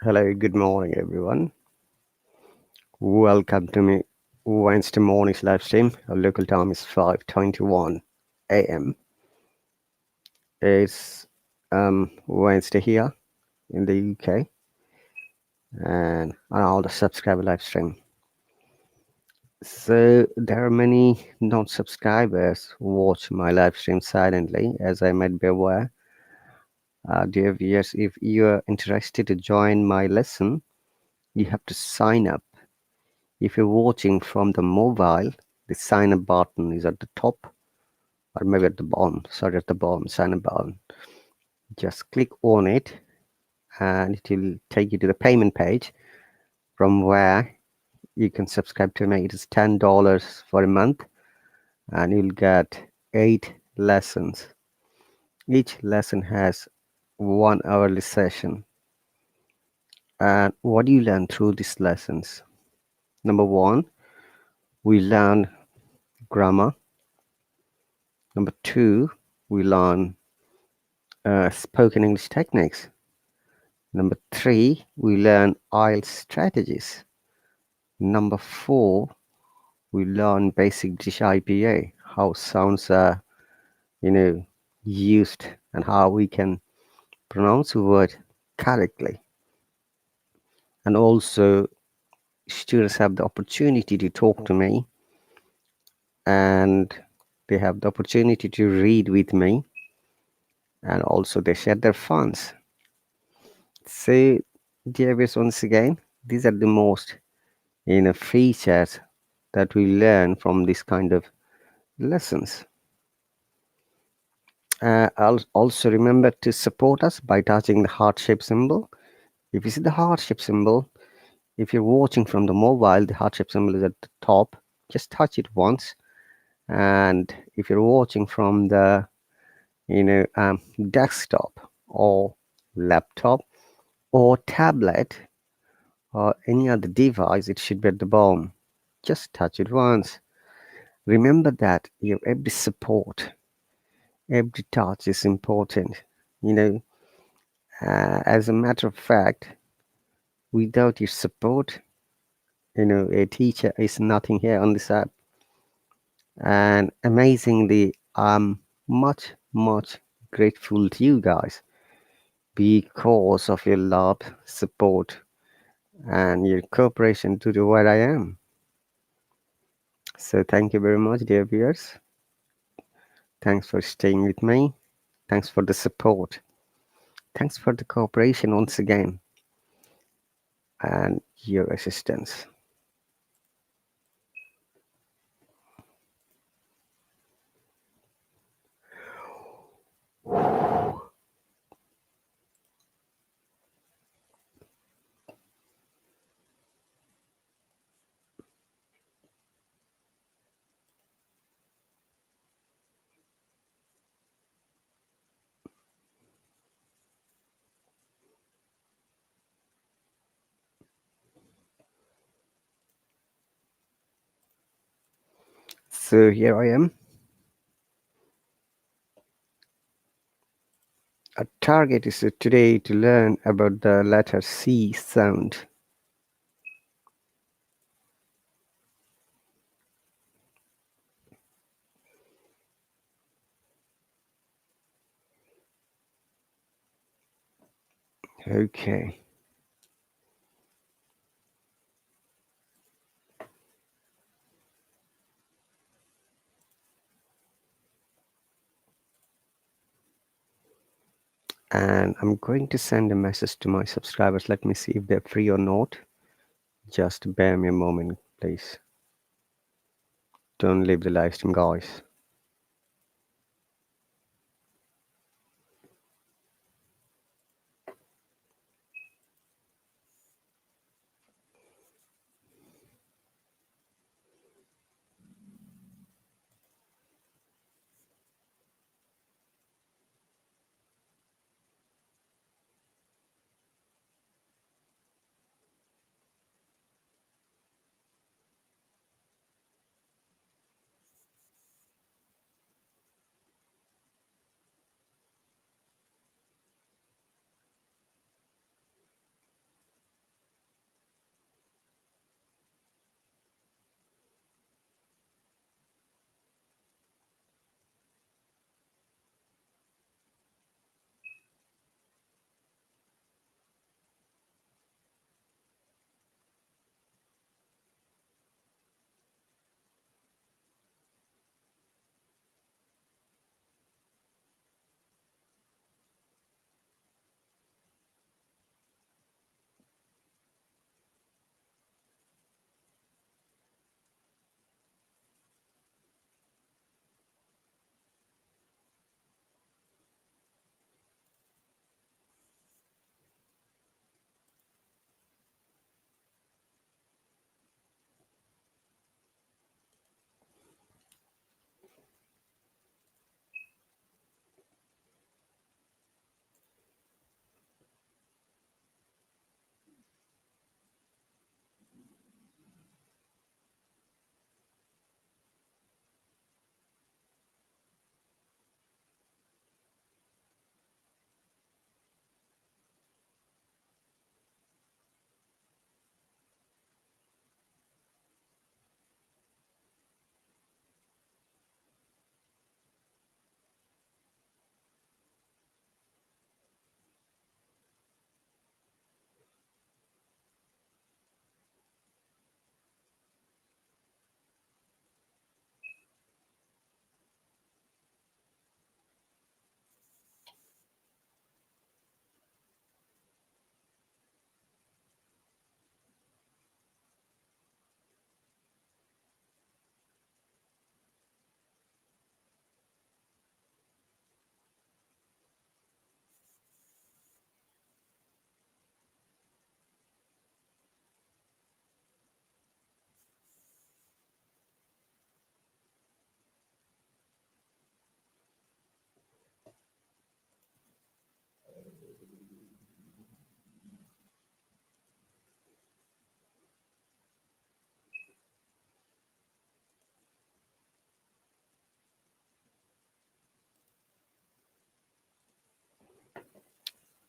Hello, good morning, everyone. Welcome to me Wednesday morning's live stream. Our local time is 5:21 a.m. It's Wednesday here in the UK, and all the subscriber live stream. So there are many non-subscribers who watch my live stream silently, as I might be aware. Dear viewers, if you are interested to join my lesson, you have to sign up. If you're watching from the mobile, the sign up button is at the top or maybe at the bottom. Sorry, at the bottom, sign up button. Just click on it and it will take you to the payment page from where you can subscribe to me. It is $10 for a month and you'll get 8 lessons. Each lesson has 1 hourly session. And what do you learn through these lessons? Number one, we learn grammar. Number two, we learn spoken English techniques. Number three, we learn IELTS strategies. Number four, we learn basic British IPA, how sounds are, used and how we can pronounce a word correctly. And also, students have the opportunity to talk to me and they have the opportunity to read with me and also they share their funds. So, dear viewers, once again, these are the most features that we learn from this kind of lessons. Also remember to support us by touching the heart shape symbol. If you see the heart shape symbol, if you're watching from the mobile, the heart shape symbol is at the top. Just touch it once. And if you're watching from the desktop or laptop or tablet or any other device, it should be at the bottom. Just touch it once. Remember that your every support, every touch is important. As a matter of fact, without your support, a teacher is nothing here on this app. And amazingly, I'm much, much grateful to you guys because of your love, support, and your cooperation to do what I am. So thank you very much, dear viewers. Thanks for staying with me. Thanks for the support. Thanks for the cooperation once again and your assistance. So here I am. Our target is today to learn about the letter C sound. Okay. And I'm going to send a message to my subscribers. Let me see if they're free or not. Just bear me a moment, please. Don't leave the live stream, guys.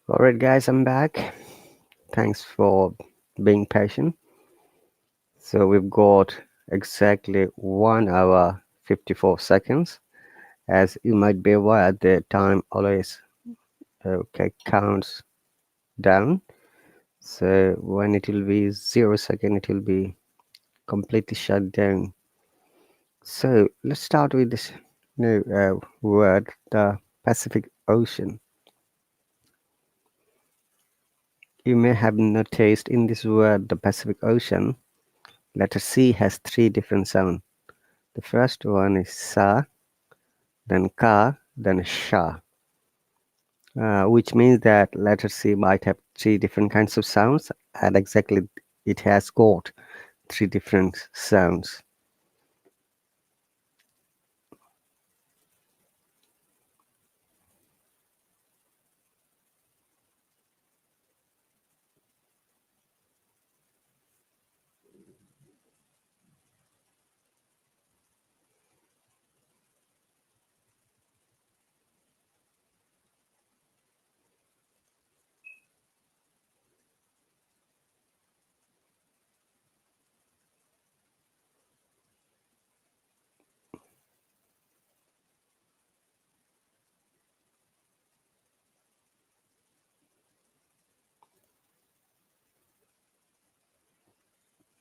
All right, guys, I'm back. Thanks for being patient. So we've got exactly 1 hour 54 seconds. As you might be aware, the time always counts down. So when it will be 0 second, it will be completely shut down. So let's start with this new word, the Pacific Ocean. You may have noticed in this word, the Pacific Ocean, letter C has three different sounds. The first one is sa, then ka, then sha, which means that letter C might have three different kinds of sounds, and exactly it has got three different sounds.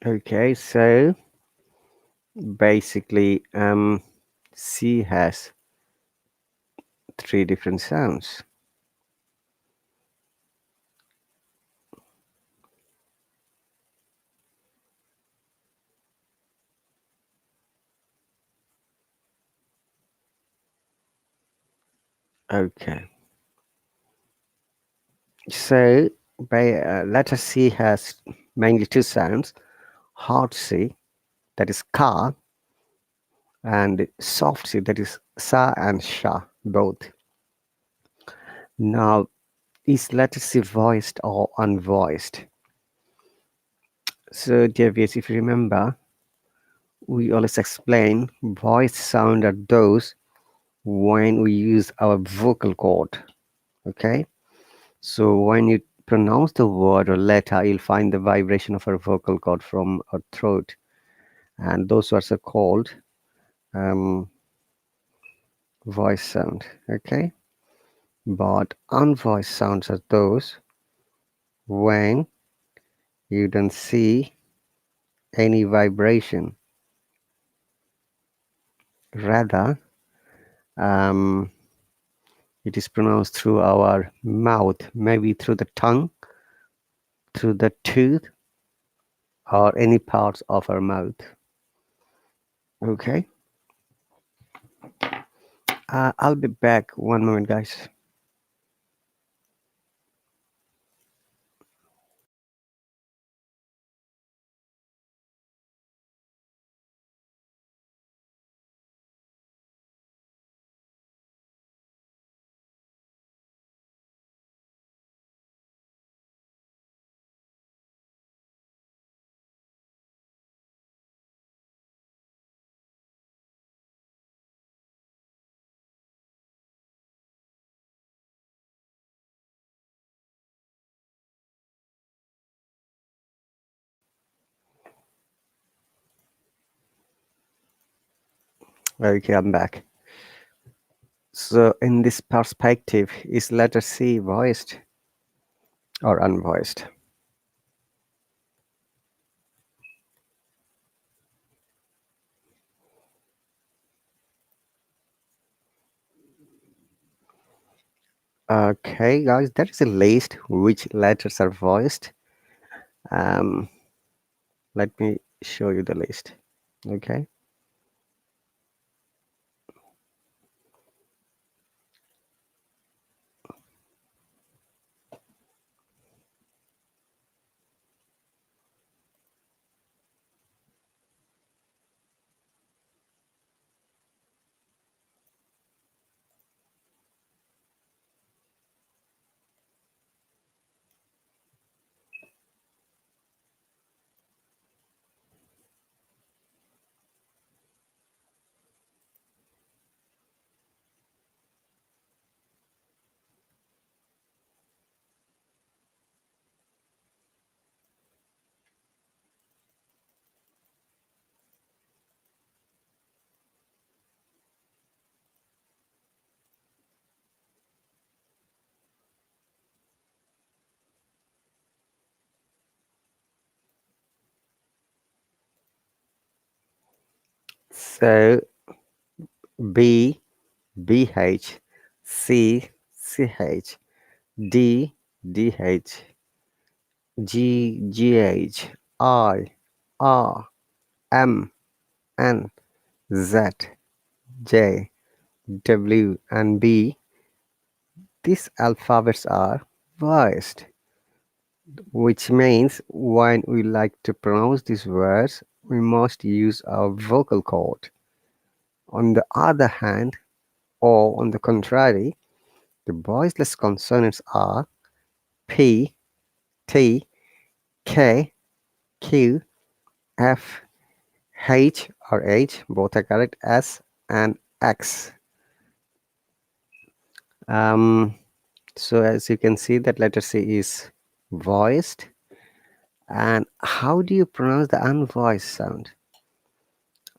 Okay, so basically, C has three different sounds. Okay, so letter C has mainly two sounds: hard C, that is ka, and soft C, that is sa and sha, both. Now, is letter C voiced or unvoiced? So, dear viewers, if you remember, we always explain voiced sound are those when we use our vocal cord. Okay, so when you pronounce the word or letter, you'll find the vibration of our vocal cord from our throat, and those words are called um, voice sound. Okay, but unvoiced sounds are those when you don't see any vibration, rather um, it is pronounced through our mouth, maybe through the tongue, through the tooth, or any parts of our mouth. Okay, I'll be back one moment, guys. Okay, I'm back. So, in this perspective, is letter C voiced or unvoiced? Okay, guys, there is a list which letters are voiced. Um, let me show you the list. Okay. So B, BH, C, CH, D, DH, G, GH, I, R, M, N, Z, J, W, and B. These alphabets are voiced, which means when we like to pronounce these words, we must use our vocal cord. On the other hand, or on the contrary, the voiceless consonants are P, T, K, Q, F, H or H, both are correct, S and X. Um, so as you can see, that letter C is voiced. And how do you pronounce the unvoiced sound?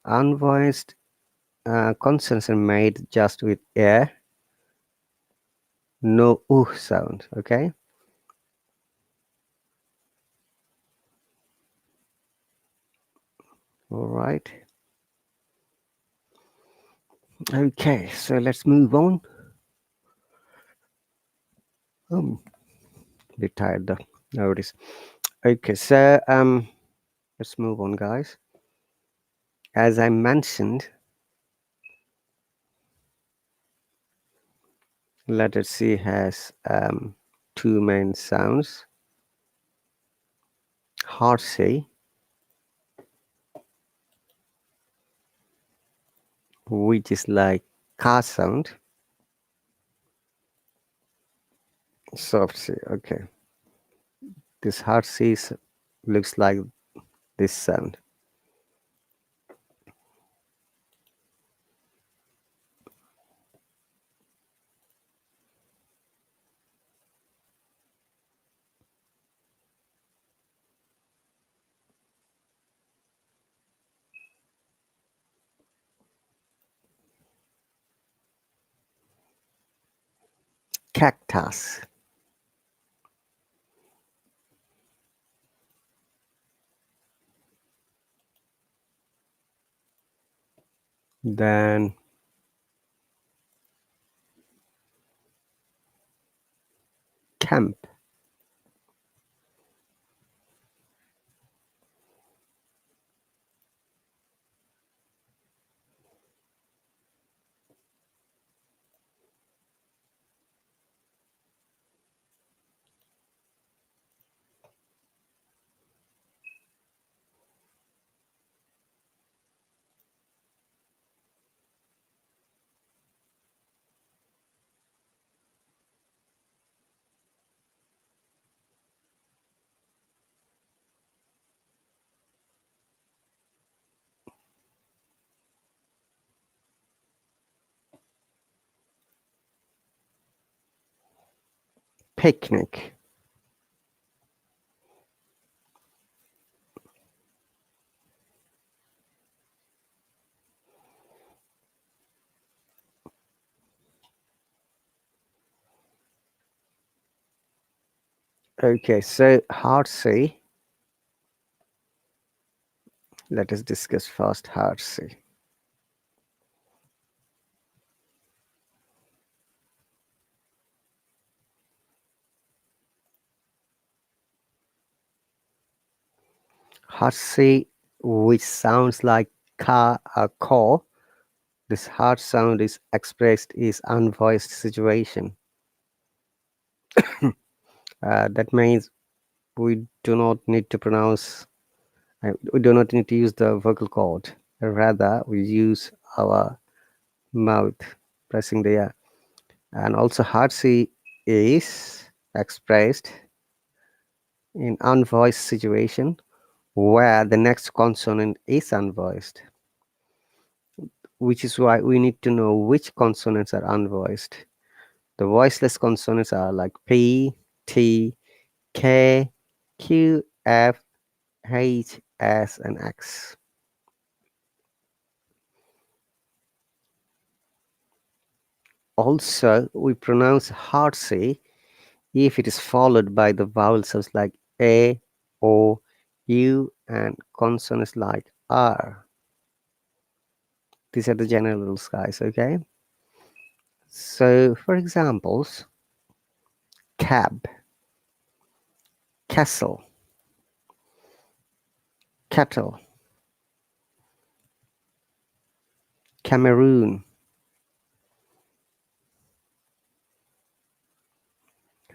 Unvoiced consonants are made just with a, no sound. Okay. All right. Okay. So let's move on. Bit tired though. No worries. Okay. So let's move on, guys. As I mentioned, letter C has two main sounds. Hard C, which is like car sound. Soft C. Okay. This hard C looks like this sound. Cactus. Then camp. Picnic. Okay, so hard C. Let us discuss first hard C. Hard C, which sounds like car or call. This hard sound is expressed is unvoiced situation. That means we do not need to pronounce, we do not need to use the vocal cord. Rather, we use our mouth pressing the air. And also, hard C is expressed in unvoiced situation where the next consonant is unvoiced, which is why we need to know which consonants are unvoiced. The voiceless consonants are like P, T, K, Q, F, H, S, and X. Also, we pronounce hard C if it is followed by the vowel sounds like A, O, U, and consonants like R. These are the general rules, guys. Okay. So, for examples, cab, castle, kettle, Cameroon.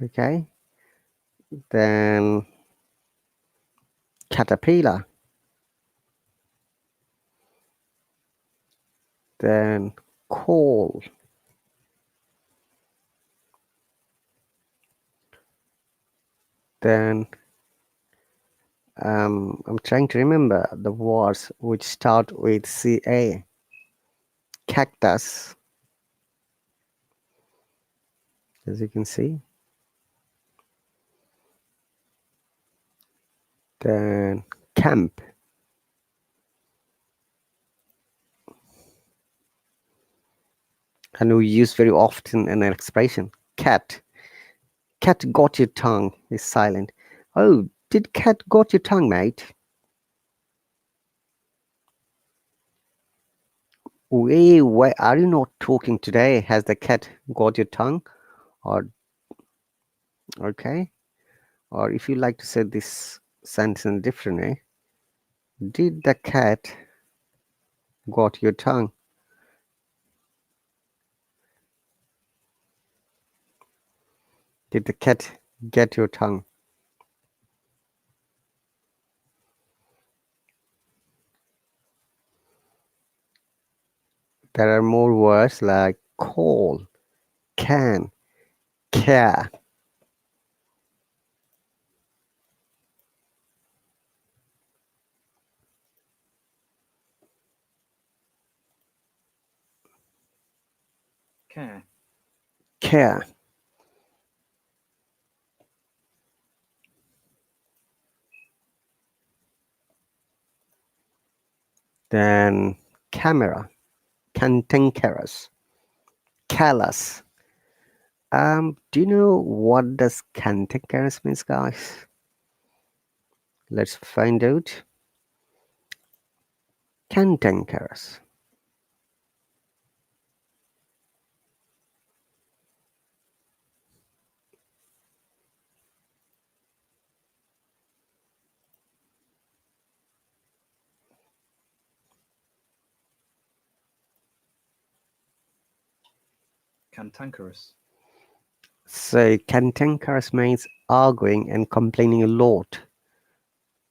Okay. Then caterpillar. Then call. Then I'm trying to remember the words which start with CA. Cactus, as you can see. Then camp. And we use very often an expression. Cat. Cat got your tongue is silent. Oh, did cat got your tongue, mate? Wait, why are you not talking today? Has the cat got your tongue? Or okay. Or if you like to say this sentence differently, did the cat got your tongue? Did the cat get your tongue? There are more words like call, can, care. Care. Care. Then camera, cantankerous, callous. Do you know what does cantankerous means, guys? Let's find out. Cantankerous. Cantankerous. So cantankerous means arguing and complaining a lot.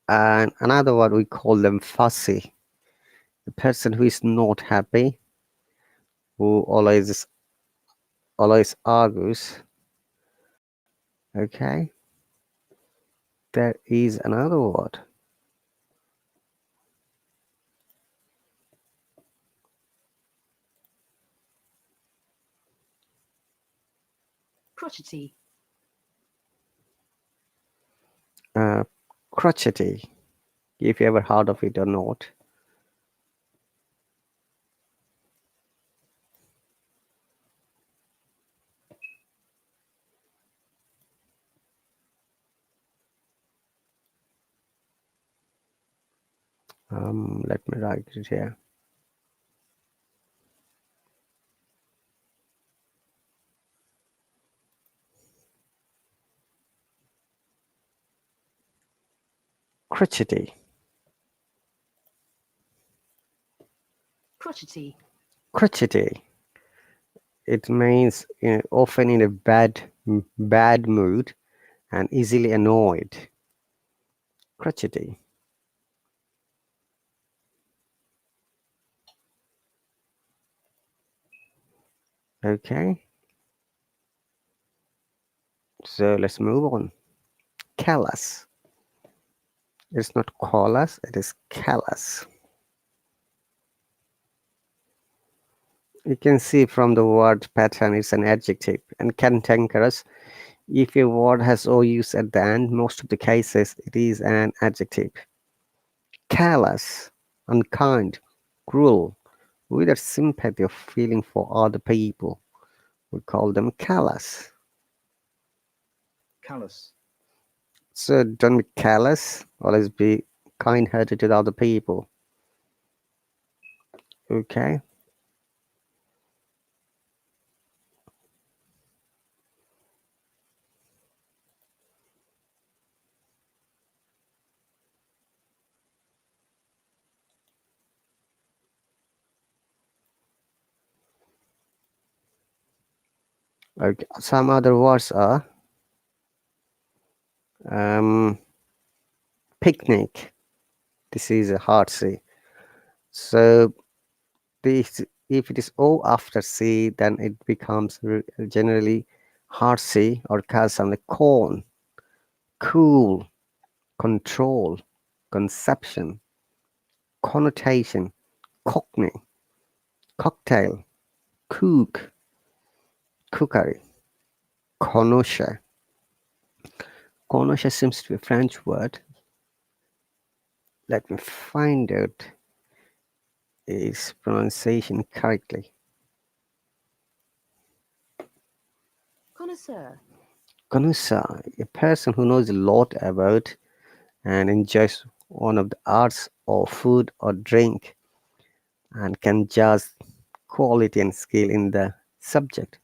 And another word we call them fussy. The person who is not happy, who always argues. Okay, there is another word. Crotchety. Uh, crotchety. If you ever heard of it or not. Let me write it here. Crotchety. Crotchety. Crotchety. It means often in a bad mood and easily annoyed. Crotchety. Okay, so let's move on. Callous. It's not callous, it is callous. You can see from the word pattern it's an adjective. And cantankerous, if a word has OUs at the end, most of the cases it is an adjective. Callous, unkind, cruel, without sympathy or feeling for other people. We call them callous. Callous. So don't be callous, always be kind hearted to the other people. Okay. Okay. Some other words are um, picnic. This is a hard C. So this, if it is O after C, then it becomes generally hard C or has sound like cone, cool, control, conception, connotation, cockney, cocktail, cook, cookery, connoisseur. Connoisseur seems to be a French word. Let me find out its pronunciation correctly. Connoisseur. Connoisseur, a person who knows a lot about and enjoys one of the arts or food or drink and can judge quality and skill in the subject.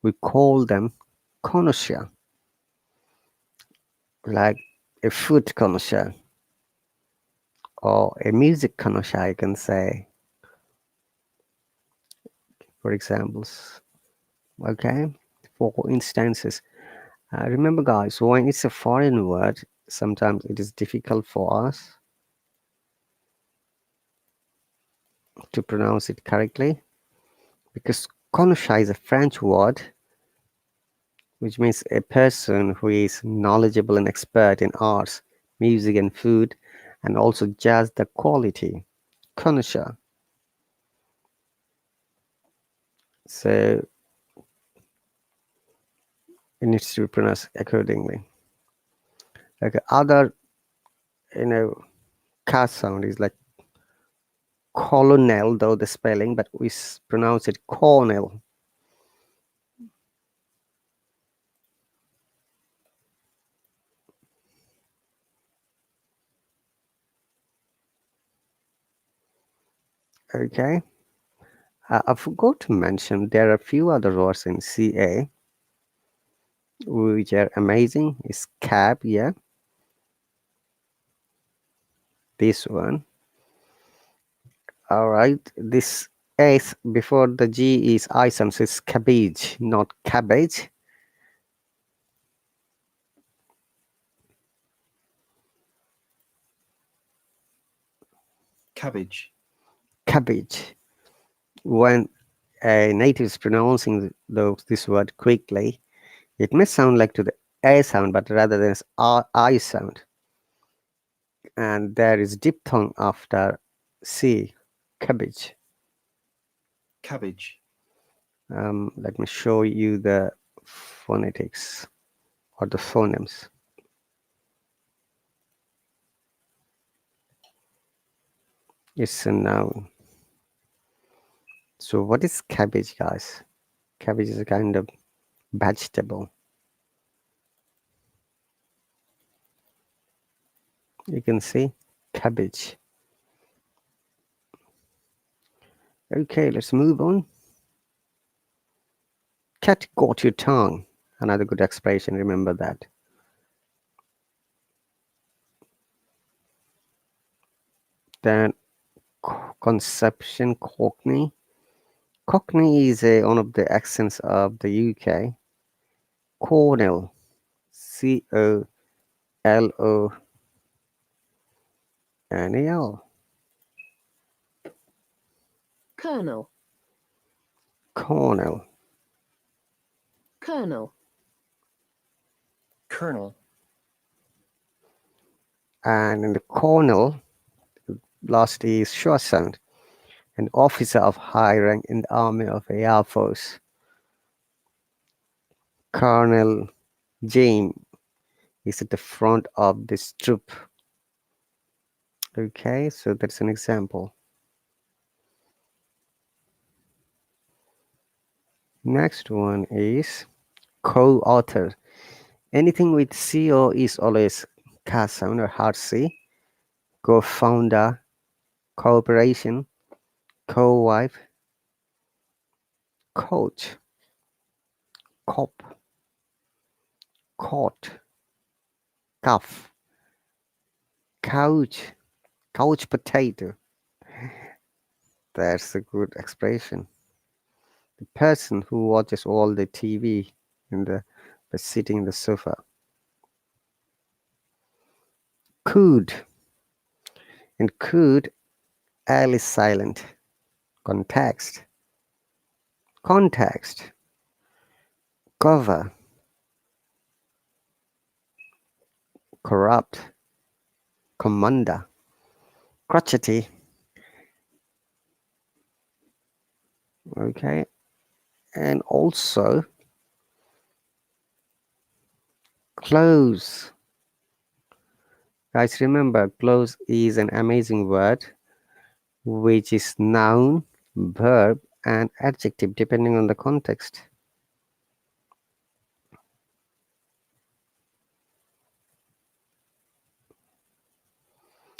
We call them connoisseur, like a food connoisseur or a music connoisseur, I can say, for examples. Okay, for instances. Remember, guys, when it's a foreign word, sometimes it is difficult for us to pronounce it correctly because connoisseur is a French word which means a person who is knowledgeable and expert in arts, music, and food, and also judge the quality. Connoisseur. So it needs to be pronounced accordingly. Like other, you know, cast sound is like colonel, though the spelling, but we pronounce it cornel. Okay. I forgot to mention there are a few other words in CA which are amazing. Is cab, yeah, this one. All right, this S before the G is I sound, so it's cabbage, not cabbage. Cabbage. Cabbage. When a native is pronouncing this word quickly, it may sound like to the A sound, but rather than I sound. And there is diphthong after C, cabbage. Cabbage. Let me show you the phonetics or the phonemes. It's a noun. So what is cabbage, guys? Cabbage is a kind of vegetable. You can see cabbage. Okay, let's move on. Cat got your tongue. Another good expression, remember that. Then conception, cockney. Cockney is one of the accents of the UK. Cornell, Colonel. Colonel. Cornell. Colonel. Colonel. And in the colonel, last is short sound. An officer of high rank in the army of the Air Force. Colonel James is at the front of this troop. Okay, so that's an example. Next one is co-author. Anything with CO is always cast sound or hard C. Co-founder, cooperation, co-wife, coach, cop, court, cuff, couch, couch potato. That's a good expression. The person who watches all the TV in the sitting in the sofa. Could. In could, L is silent. Context. Context. Cover. Corrupt. Commander. Crotchety. Okay. And also close. Guys, remember, close is an amazing word which is noun, verb, and adjective depending on the context.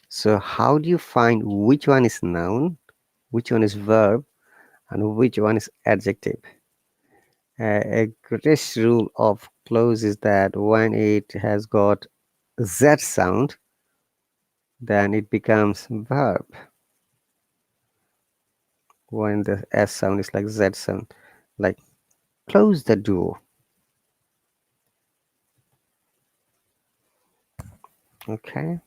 So, how do you find which one is noun, which one is verb, and which one is adjective? A greatest rule of close is that when it has got Z sound, then it becomes verb. When the S sound is like Z sound, like close the door. Okay.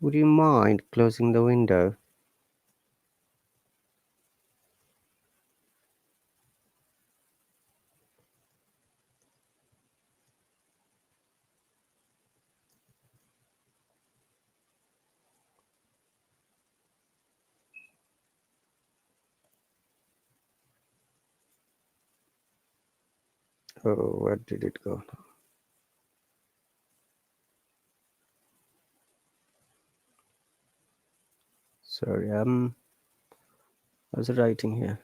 Would you mind closing the window? Oh, where did it go? Sorry, I was writing here.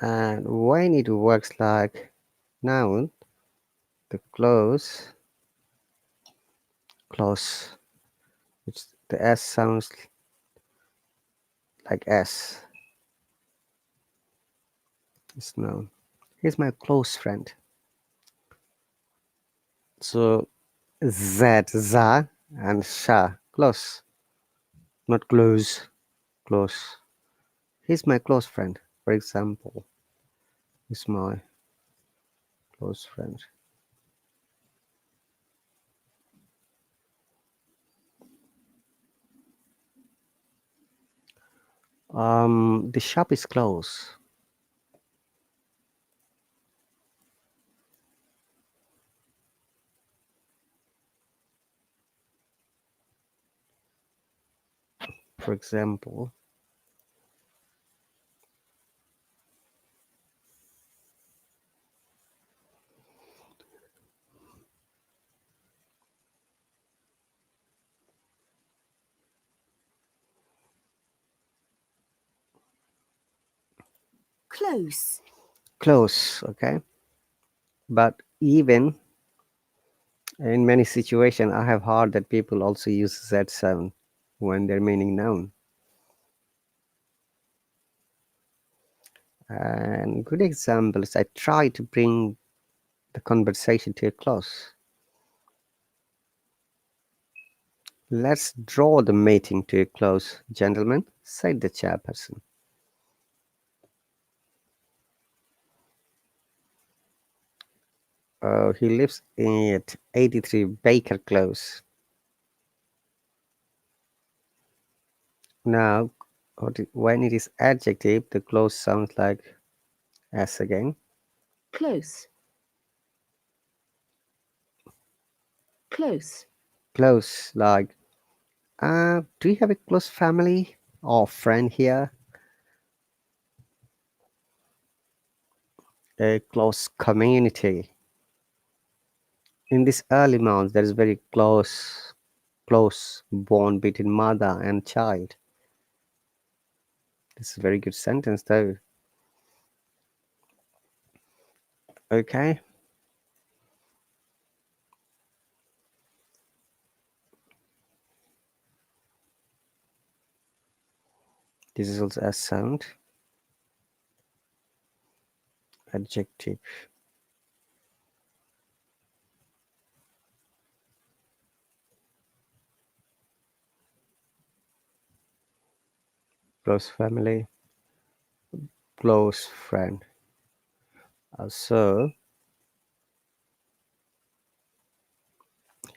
And when it works like noun, the close, which the S sounds like S, is noun. He's my close friend. So za, and sha, close, not close, close. He's my close friend, for example. He's my close friend. The shop is closed. For example, Close. close, okay? But even in many situations, I have heard that people also use Z sound when they're meaning noun. And good example is I try to bring the conversation to a close. Let's draw the meeting to a close, gentlemen, said the chairperson. He lives at 83 Baker Close. Now, when it is adjective, the close sounds like S again. Close. Close. Close, like, do you have a close family or friend here? A close community. In this early months, there is very close bond between mother and child. This is a very good sentence, though. Okay. This is also a sound. adjective. Close family, close friend. So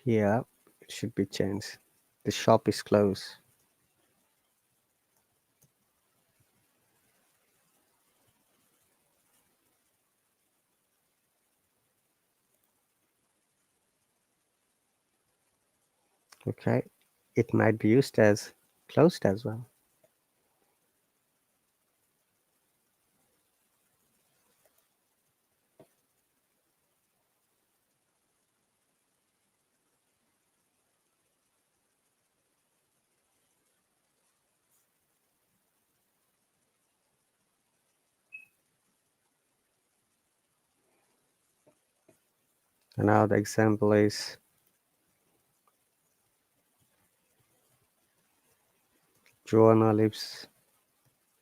here it should be changed. The shop is closed. Okay, it might be used as closed as well. Another example is Joanna lives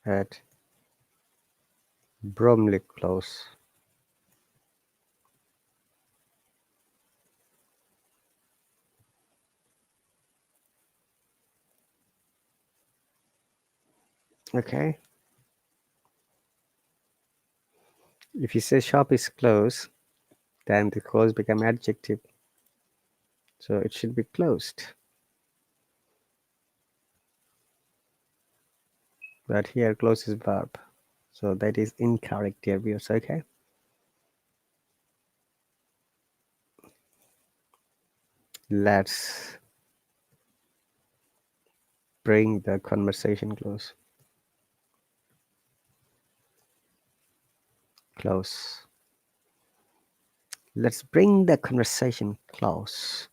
at Bromley Close. Okay, if you say shop is closed, then the close become adjective. So it should be closed. But here close is verb. So that is incorrect, dear viewers. Okay. Let's bring the conversation close. Close. Let's bring the conversation close.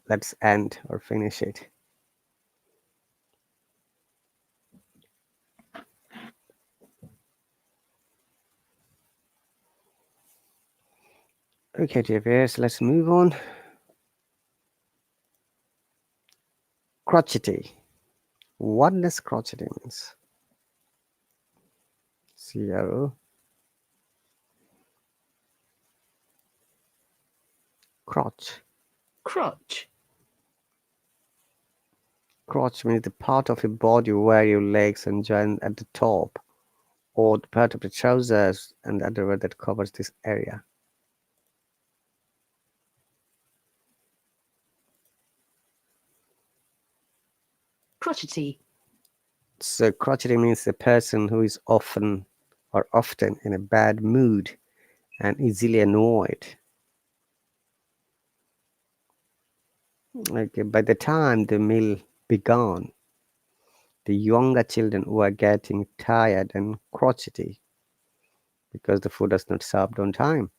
Let's end or finish it. Okay, dear viewers, let's move on. Crotchety. What does crotchety means? C-R-O. Crotch. Crotch. Crotch means the part of your body where your legs and join at the top, or the part of the trousers and underwear that covers this area. Crotchety. So crotchety means a person who is often in a bad mood and easily annoyed. Okay, by the time the meal began, the younger children were getting tired and crotchety because the food was not served on time.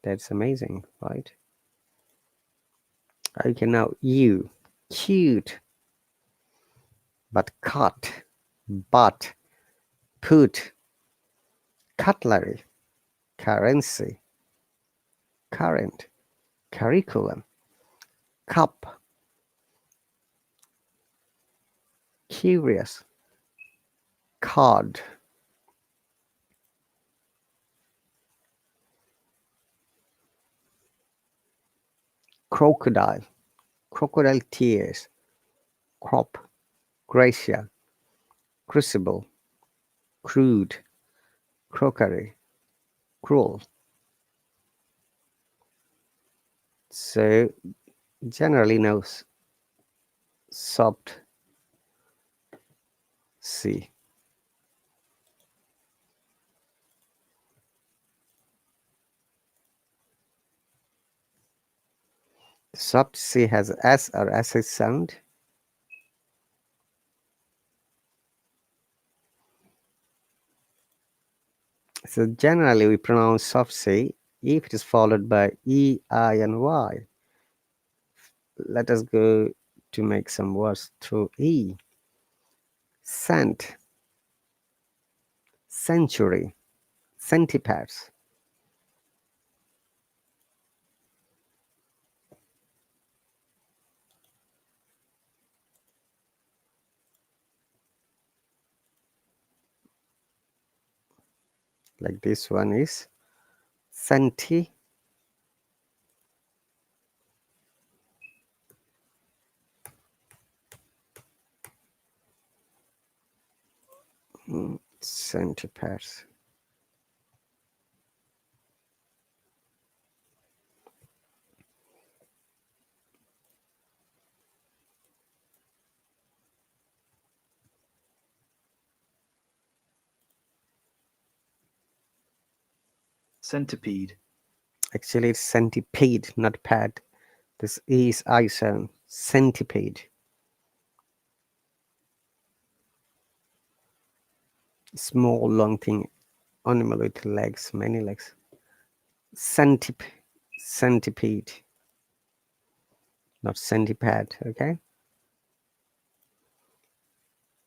That's amazing, right? Okay, now you, cute, but cut, but, put, cutlery, currency, current, curriculum, cup, curious, card, crocodile, crocodile tears, crop, gracia, crucible, crude, crockery, cruel. So generally now soft C. Soft C has S or SH sound. So generally we pronounce soft C if it is followed by E, I and Y. Let us go to make some words through E. Cent, century, centipedes. Like this one is centi, centipedes. Centipede. Actually, it's centipede, not pad. This is I sound. Centipede. Small, long thing. Animal with legs, many legs. Centipede, not centipede. Okay.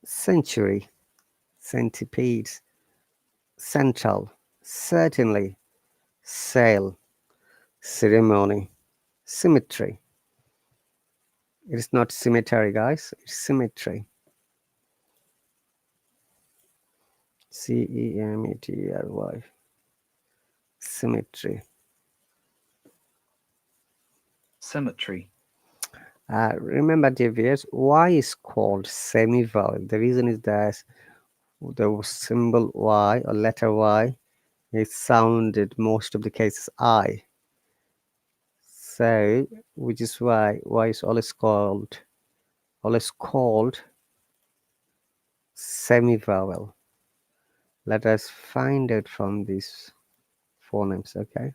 Century, centipedes, central, certainly, sail, ceremony, symmetry. It is not cemetery, guys. It's symmetry. Cemetry. Symmetry. Cemetery. Remember, dear viewers, Y is called semi-vowel. The reason is that the symbol Y or letter Y is sounded most of the cases I. So, which is why Y is always called semi-vowel. Let us find it from these phonemes. Okay.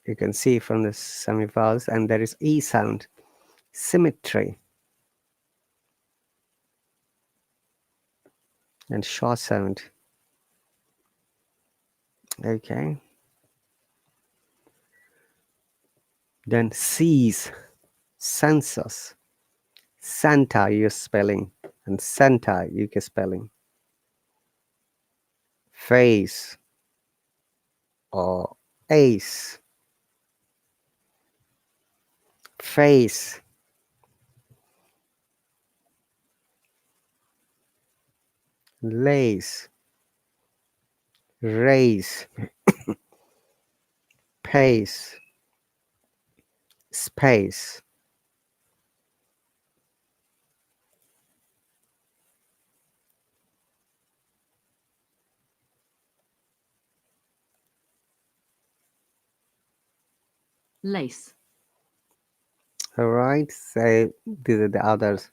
You can see from the semi-vowels, and there is E sound, symmetry, and short sound. Okay. Then C's, census, Santa US spelling, and Santa UK spelling. Face or ace, face, lace, race, pace, space. Lace. All right, so these are the others.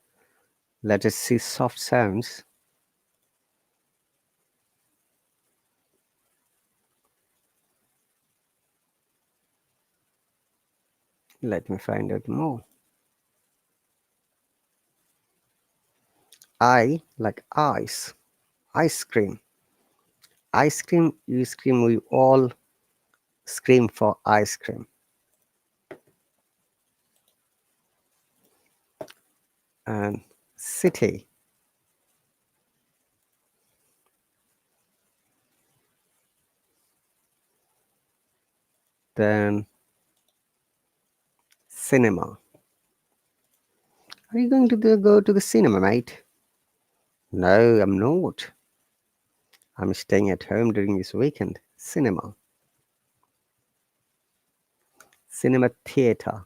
Let us see soft sounds. Let me find out more. I like ice, ice cream. Ice cream, you scream, we all scream for ice cream. And city, then cinema. Are you going to go to the cinema, mate? No, I'm not. I'm staying at home during this weekend. Cinema. Cinema theater.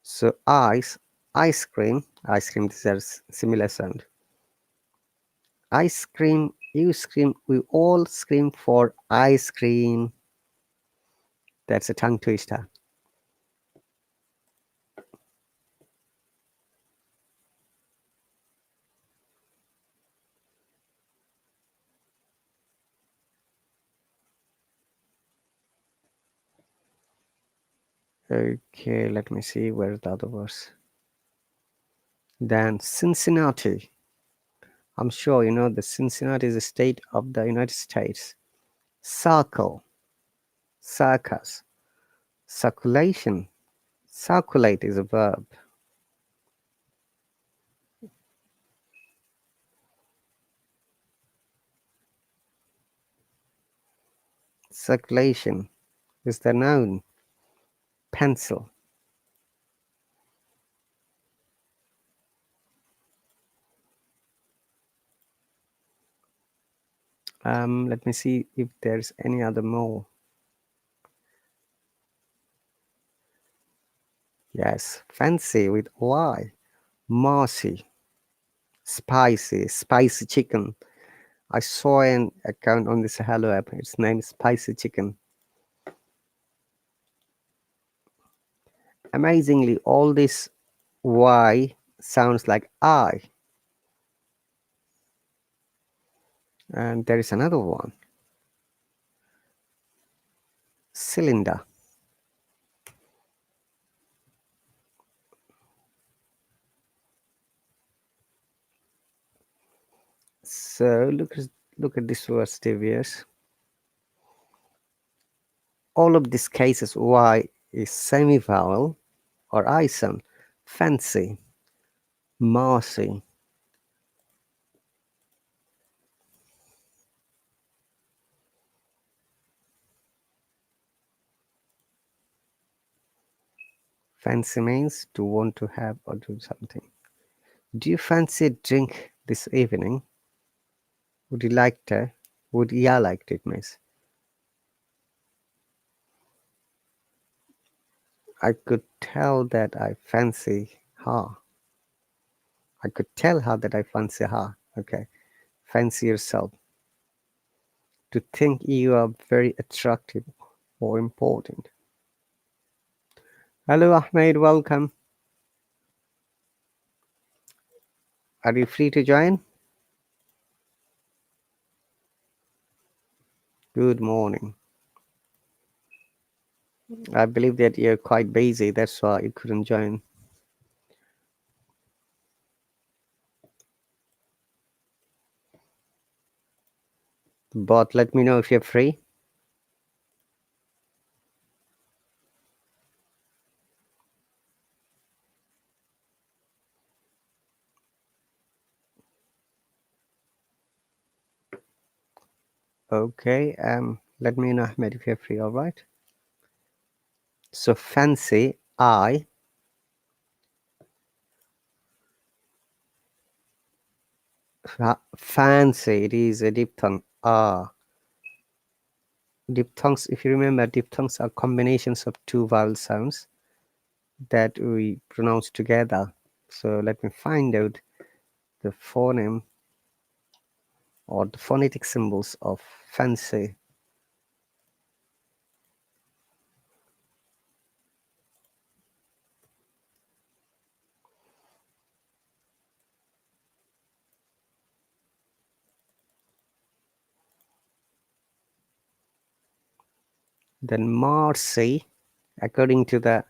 So ice cream, these are similar sound. Ice cream, you scream, we all scream for ice cream. That's a tongue twister. Okay, let me see where's the other verse. Then Cincinnati. I'm sure you know the Cincinnati is a state of the United States. Circle, circus, circulation. Circulate is a verb. Circulation is the noun. Pencil. Let me see if there's any other more. Yes, fancy with Y. Mossy. Spicy chicken. I saw an account on this Hello app. Its name is Spicy Chicken. Amazingly, all this Y sounds like I. And there is another one. Cylinder. So look at this word, Stevius. All of these cases, Y is semi-vowel or I sound. Fancy, mossy, fancy means to want to have or do something. Do you fancy a drink this evening? Would you like to? Would ya like it, miss? I could tell that I fancy her. I could tell her that I fancy her. Okay. Fancy yourself. To think you are very attractive or important. Hello, Ahmed. Welcome. Are you free to join? Good morning. I believe that you're quite busy. That's why you couldn't join. But let me know if you're free. Okay. Let me know, Ahmed, if you're free. All right. So fancy, I. Fancy. It is a diphthong. Ah. Diphthongs. If you remember, diphthongs are combinations of two vowel sounds that we pronounce together. So let me find out the phoneme or the phonetic symbols of fancy. Then Marcy, according to the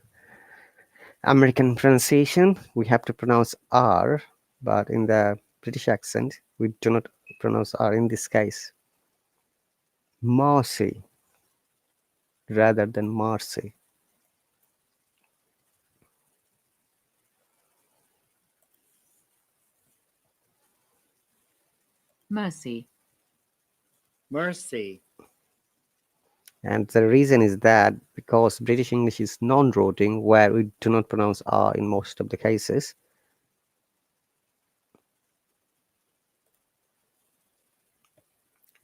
American pronunciation, we have to pronounce R, but in the British accent, we do not pronounce R in this case. Marcy rather than Marcy. Mercy. Mercy. And the reason is that because British English is non-rotating, where we do not pronounce R in most of the cases.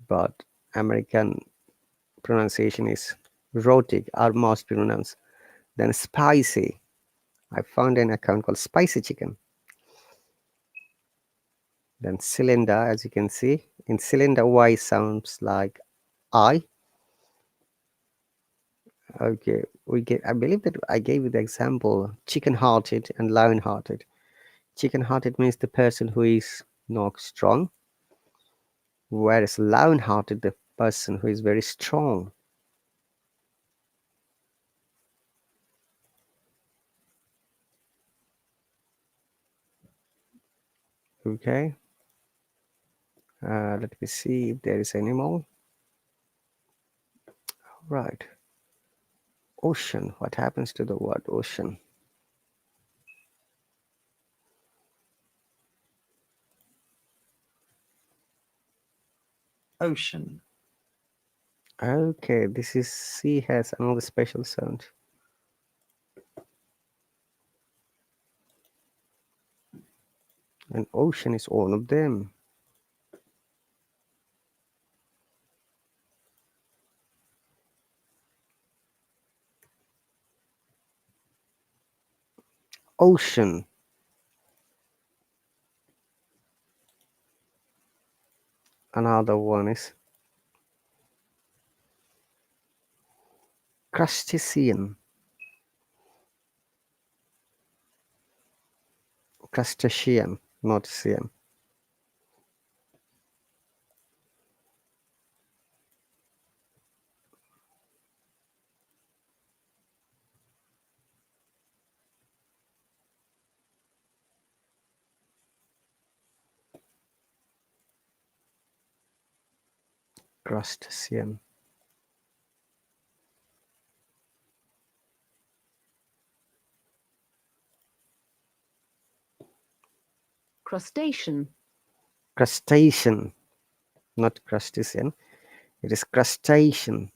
But American pronunciation is rhotic, R must be pronounced. Then spicy. I found an account called Spicy Chicken. Then cylinder, as you can see, in cylinder Y sounds like I. Okay, I believe that I gave you the example chicken-hearted and lion-hearted. Chicken-hearted means the person who is not strong, whereas lion-hearted the person who is very strong. Okay, let me see if there is any more. Right, ocean. What happens to the word ocean? Ocean. Okay, this is sea has another special sound. And ocean is one of them. Ocean. Another one is crustacean. Crustacean, not ocean. Crustacean. Crustacean. Crustacean, not crustacean. It is crustacean.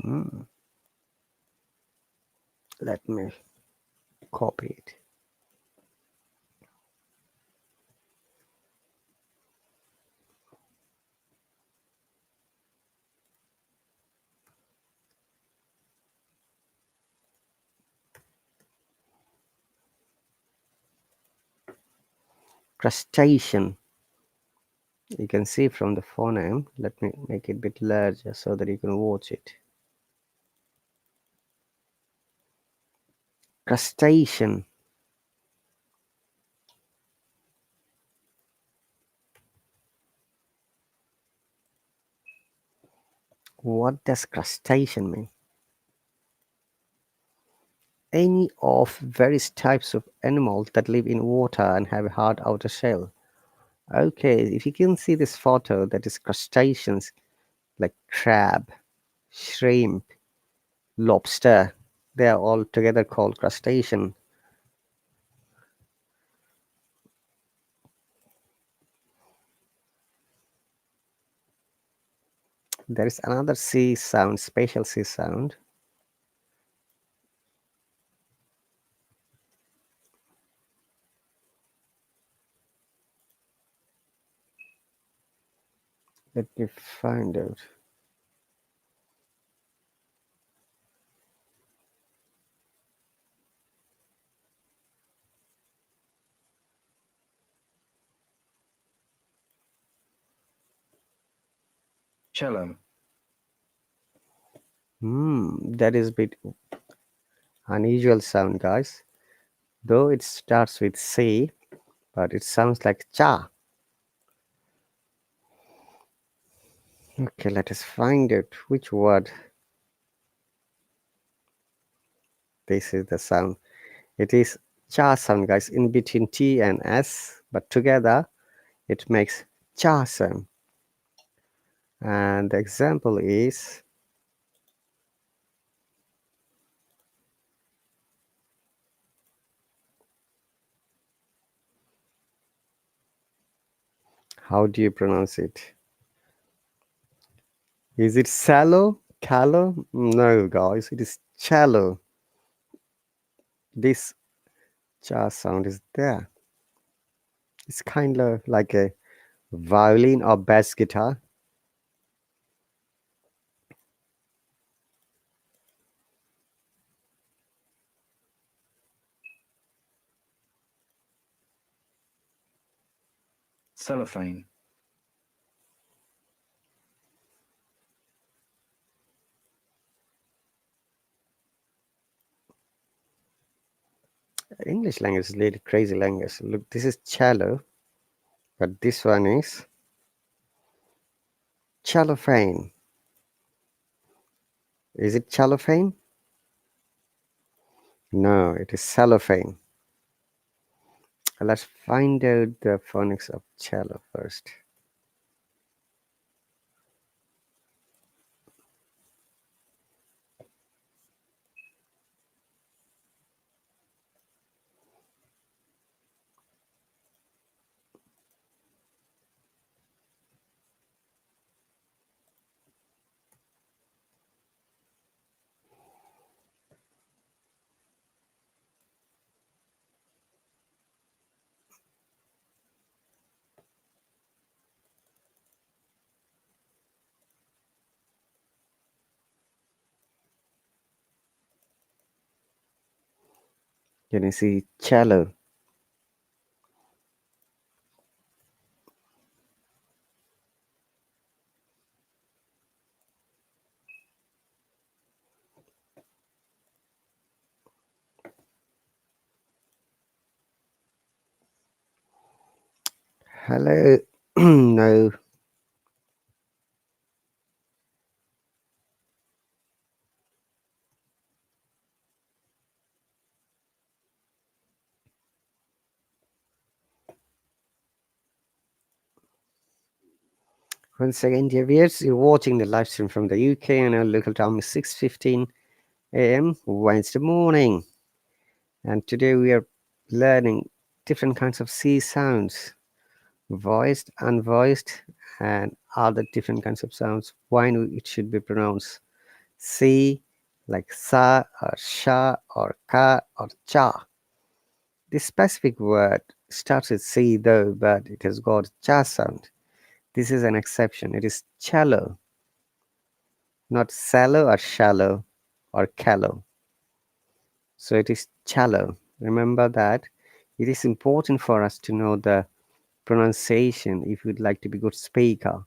Hmm. Let me copy it. Crustacean. You can see from the phoneme. Let me make it a bit larger so that you can watch it. Crustacean. What does crustacean mean? Any of various types of animals that live in water and have a hard outer shell. Okay, if you can see this photo, that is crustaceans like crab, shrimp, lobster. They are all together called crustacean. There is another sea sound, special sea sound. Let me find out. Cello. That is a bit unusual sound, guys. Though it starts with C, but it sounds like cha. Okay, let us find out which word this is the sound. It is cha sound, guys, in between T and S, but together it makes cha sound. And the example is, how do you pronounce it? Is it sallow? Callow? No, guys, it is cello. This cha sound is there. It's kind of like a violin or bass guitar. Cellophane. English language is really crazy language. Look, this is cello, but this one is cellophane. Is it cellophane? No, it is cellophane. Let's find out the phonics of cello first. Can you see cello? Hello. No. Once again, dear viewers, you're watching the live stream from the UK, and our local time is 6:15 a.m. Wednesday morning. And today we are learning different kinds of C sounds, voiced, unvoiced, and other different kinds of sounds. When it should be pronounced C, like sa or sha or ka or cha. This specific word starts with C though, but it has got cha sound. This is an exception. It is cello, not sallow or shallow or callow. So it is cello. Remember that. It is important for us to know the pronunciation if you'd like to be good speaker.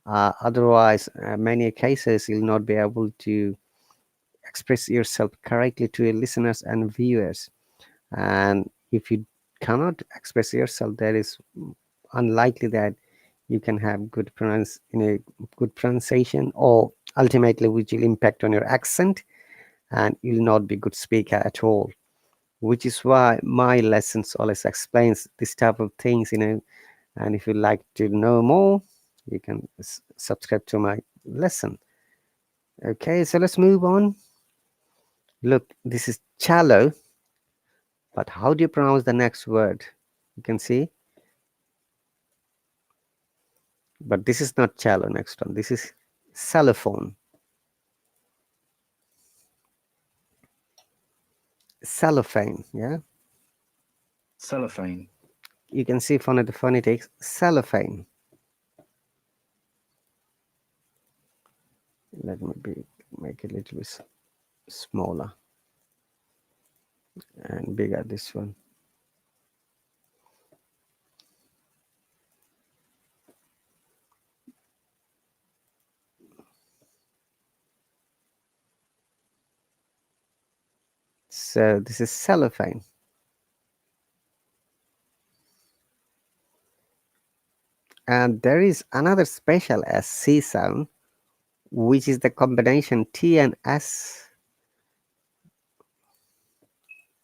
Otherwise, many cases you'll not be able to express yourself correctly to your listeners and viewers. And if you cannot express yourself, that is unlikely that you can have good good pronunciation, or ultimately which will impact on your accent, and you'll not be good speaker at all. Which is why my lessons always explains this type of things. And if you'd like to know more, you can subscribe to my lesson. Okay, so let's move on. Look, this is cello, but how do you pronounce the next word? You can see, but this is not cello. Next one, this is cellophone. Cellophane, yeah. Cellophane. You can see from the phonetics, cellophane. Let me make it a little bit smaller and bigger. This one. So this is cellophane. And there is another special SC sound, which is the combination T and S.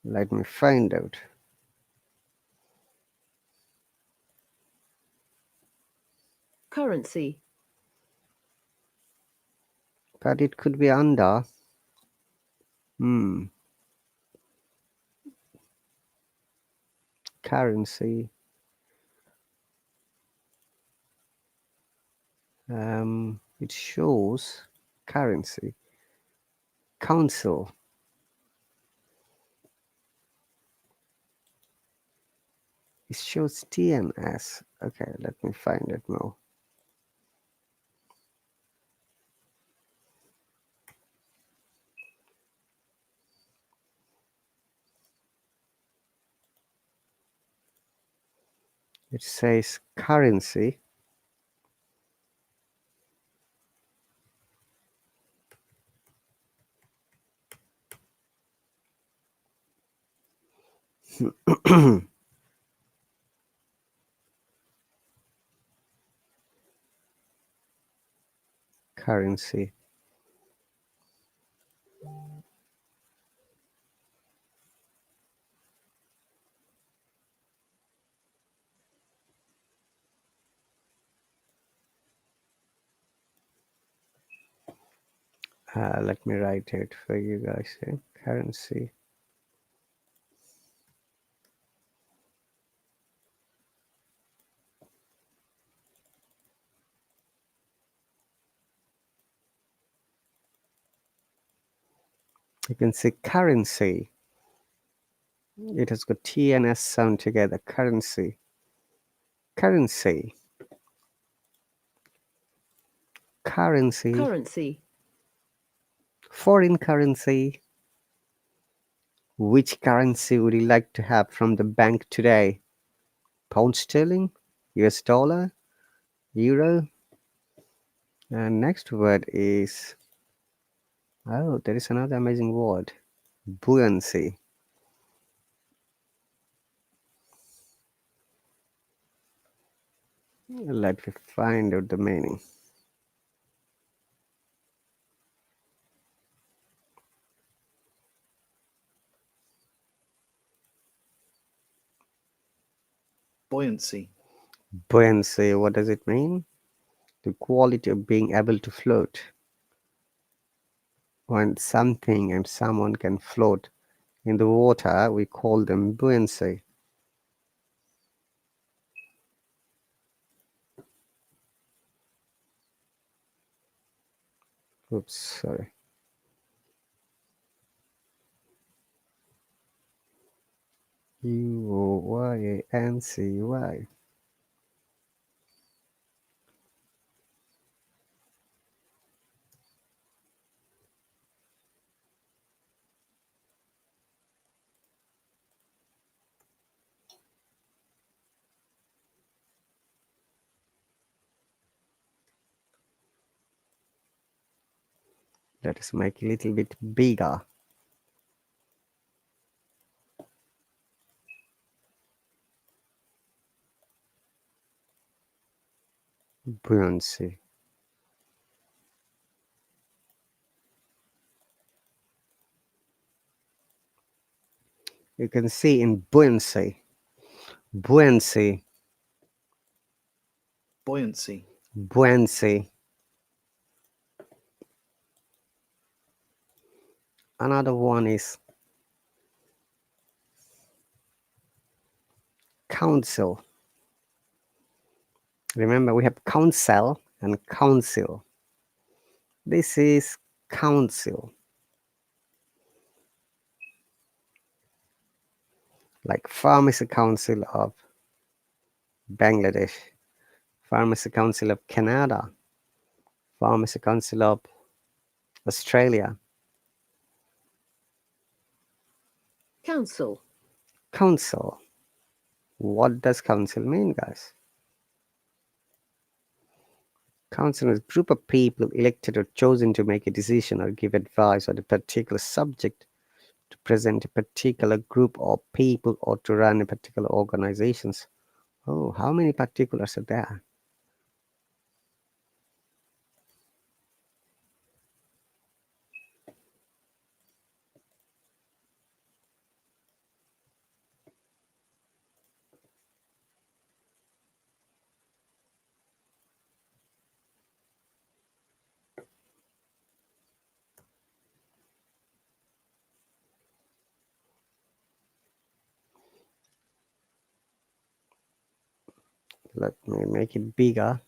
Let me find out. Currency. But it could be under. Hmm. Currency. It shows currency. Council. It shows T and S. Okay, let me find it more. It says currency. Currency. Let me write it for you guys. Currency. You can see currency. It has got T and S sound together. Currency. Currency. Currency. Currency. Foreign currency. Which currency would you like to have from the bank today? Pound sterling, US dollar, euro? And next word is, oh, there is another amazing word, buoyancy. Let me find out the meaning. Buoyancy. Buoyancy, what does it mean? The quality of being able to float. When something and someone can float in the water, we call them buoyancy. Oops, sorry. Buoyancy. Let us make it a little bit bigger. Buoyancy. You can see in buoyancy, Buoyancy. buoyancy. Another one is council. Remember, we have council and council. This is council, like Pharmacy Council of Bangladesh, Pharmacy Council of Canada, Pharmacy Council of Australia. Council. Council. What does council mean, guys? Council is a group of people elected or chosen to make a decision or give advice on a particular subject, to present a particular group of people, or to run a particular organizations. Oh, how many particulars are there? Let me make it bigger.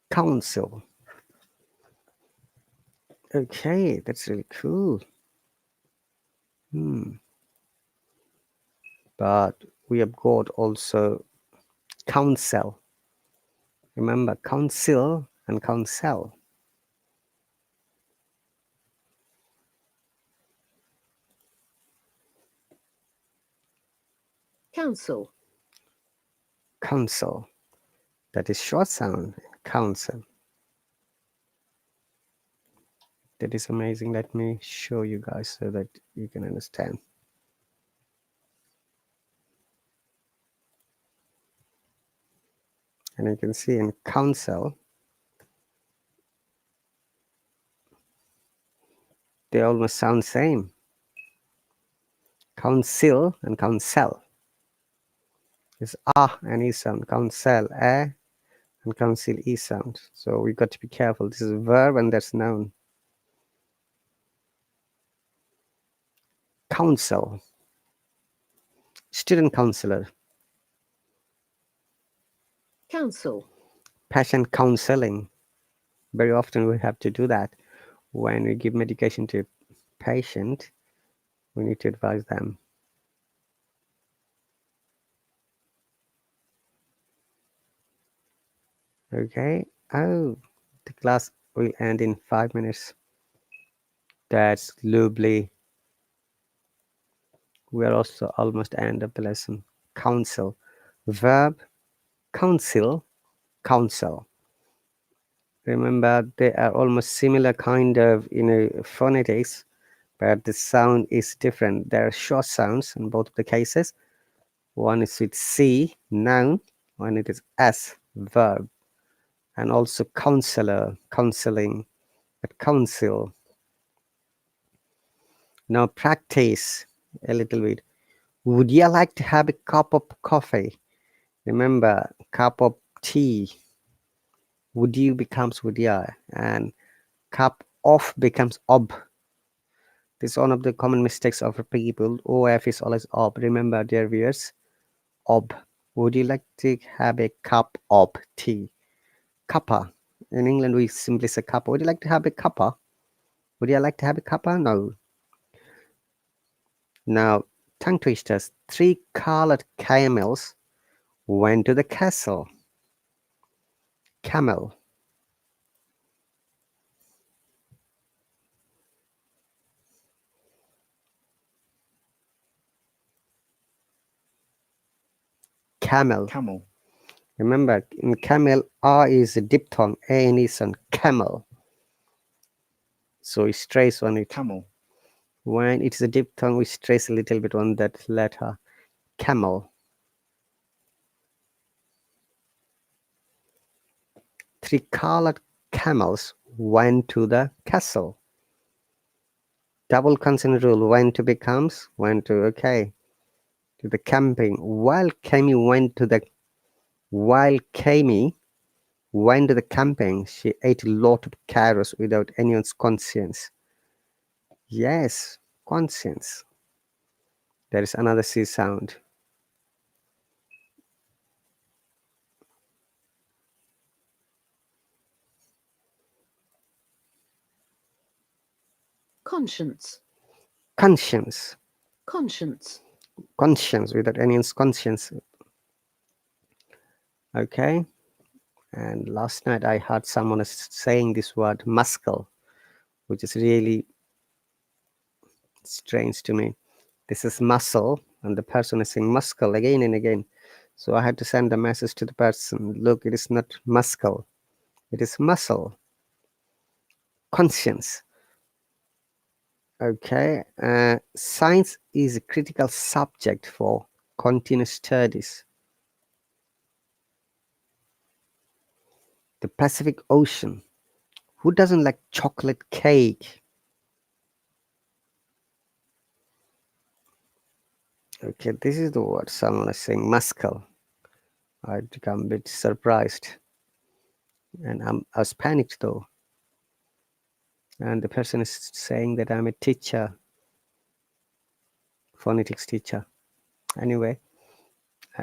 Council. Okay, that's really cool. But we have got also council. Remember, council and council. Council. Council. That is short sound. Council. That is amazing. Let me show you guys so that you can understand. And you can see in council, they almost sound same. Council and council. It's ah and e sound. Council and council e sound. So we got to be careful. This is a verb and that's noun. Council. Student counselor. Council. Patient counseling. Very often we have to do that. When we give medication to a patient, we need to advise them. Okay, Oh, the class will end in 5 minutes. That's lovely. We are also almost end of the lesson. Counsel. Verb counsel. Counsel. Remember, they are almost similar kind of phonetics, but the sound is different. There are short sounds in both of the cases. One is with C, noun, one it is S, verb, and also counselor, counseling, but counsel. Now practice a little bit. Would you like to have a cup of coffee? Remember, cup of tea. Would you becomes would ya, and cup of becomes ob. This is one of the common mistakes of people. OF is always ob. Remember, dear viewers, ob. Would you like to have a cup of tea? Cuppa. In England, we simply say cuppa. Would you like to have a cuppa? Would you like to have a cuppa? No. Now, tongue twisters. 3 colored camels went to the castle. Camel. Camel. Camel. Remember, in camel, R is a diphthong, A is on camel. So we stress on it. Camel. When it's a diphthong, we stress a little bit on that letter. Camel. 3 colored camels went to the castle. Double consonant rule. Went to becomes went to. Okay. To the camping. While Kami went to the camping, she ate a lot of carrots without anyone's conscience. Yes, conscience. There is another C sound. Conscience. Conscience. Conscience. Conscience without anyone's conscience. Okay. And last night I heard someone saying this word muscle, which is really strange to me. This is muscle, and the person is saying muscle again and again. So I had to send a message to the person. Look, it is not muscle, it is muscle. Conscience. Okay. Science is a critical subject for continuous studies. The Pacific Ocean. Who doesn't like chocolate cake? Okay, this is the word someone is saying muscle. I become a bit surprised, and I was panicked though. And the person is saying that I'm a teacher, phonetics teacher. Anyway,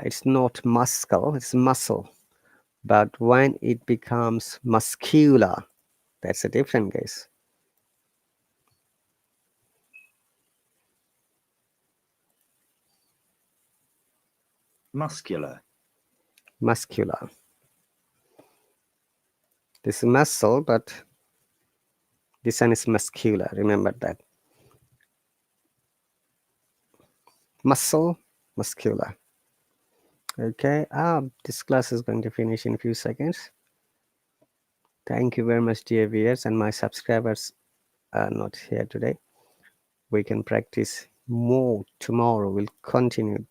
it's not muscle, it's muscle. But when it becomes muscular, that's a different case. Muscular. Muscular. This is muscle, but this one is muscular. Remember that. Muscle, muscular. Okay, this class is going to finish in a few seconds. Thank you very much, dear viewers, and my subscribers are not here today. We can practice more tomorrow. We'll continue.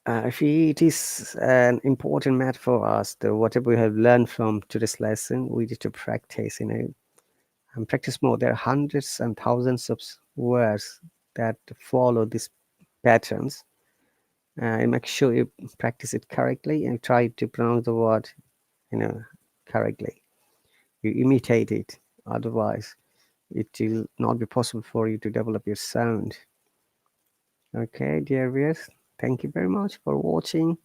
If it is an important matter for us, whatever we have learned from today's lesson, we need to practice, and practice more. There are hundreds and thousands of words that follow these patterns. And make sure you practice it correctly and try to pronounce the word, correctly. You imitate it. Otherwise, it will not be possible for you to develop your sound. Okay, dear viewers, thank you very much for watching.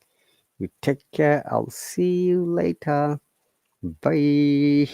You take care. I'll see you later. Bye.